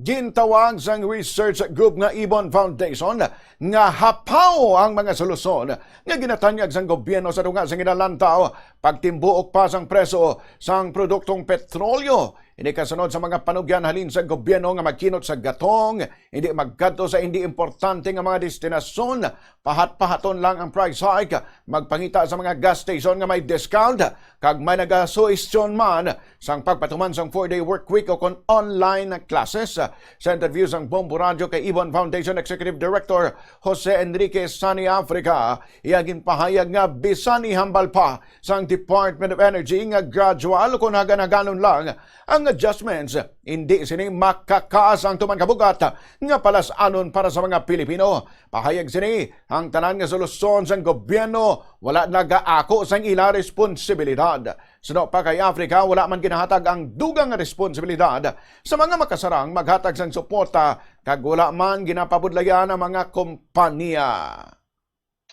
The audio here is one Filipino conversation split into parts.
Gintawag sang research group nga Ibon Foundation nga hapaw ang mga solusyon nga ginatanyag sang gobyerno sa tunga sang inalantaw pagtimbuok pa sang preso sang produktong petrolyo. Hindi kasunod sa mga panugyan halin sa gobyerno nga magkinot sa gatong, hindi magkadto sa hindi importante nga mga destinasyon, pahat-pahaton lang ang price hike, magpangita sa mga gas station nga may discount, kag may nagasuisyon man sang pagpatuman sang 4-day work week o kon online classes. Sa interview sang Bombo Radio kay Ibon Foundation Executive Director Jose Enrique Sani Africa, iyagin pahayag nga bisan ihambal pa sang Department of Energy nga gradual kung hagan-haganon lang ang adjustments, hindi sini makakaas ang tuman kabugat nga palasanon para sa mga Pilipino. Pahayag sini ang tanan nga solusyon sang gobyerno wala nagaako sang ila responsibilidad. Suno pa kay Africa, wala man ginahatag ang dugang responsibilidad sa mga makasarang maghatag sang suporta kag wala man ginapabudlayan ang mga kompanya.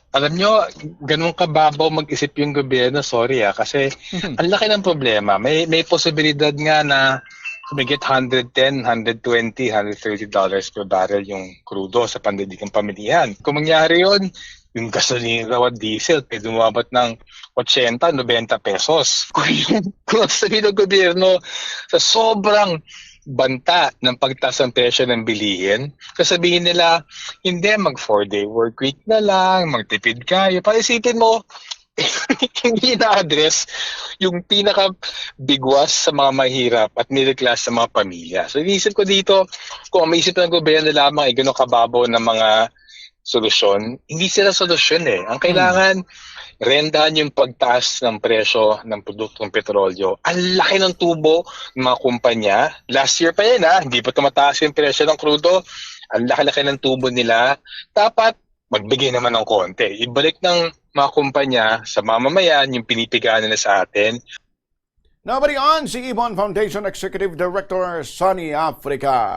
Alam nyo, ganun kababaw mag-isip yung gobyerno, sorry kasi ang laki ng problema. May posibilidad nga na sumigit $110, $120, $130 per barrel yung crudo sa pandedikang pamilihan. Kung mangyari yun, yung gasolina at diesel, pwede umabot ng 80, 90 pesos. Kung sabihin ng gobyerno, sa sobrang banta ng pagtaas ng presyo ng bilihin, sasabihin nila, hindi, mag 4-day work week na lang, magtipid kayo. Paisipin mo, hindi na-address yung pinaka-bigwas sa mga mahirap at middle class sa mga pamilya. So, inisip ko dito, kung maisip ng gobyerno lamang ay gano'ng kababaw ng mga solusyon, hindi sila solusyon eh. Ang kailangan, rendahan yung pagtaas ng presyo ng produktong petrolyo. Ang laki ng tubo ng mga kumpanya. Last year pa yan hindi pa tumataas yung presyo ng crudo. Ang laki-laki ng tubo nila. Dapat magbigay naman ng konti. Ibalik ng mga kumpanya sa mamamayan yung pinipigaan nila sa atin. Nabalian si Ibon Foundation Executive Director Sani Africa.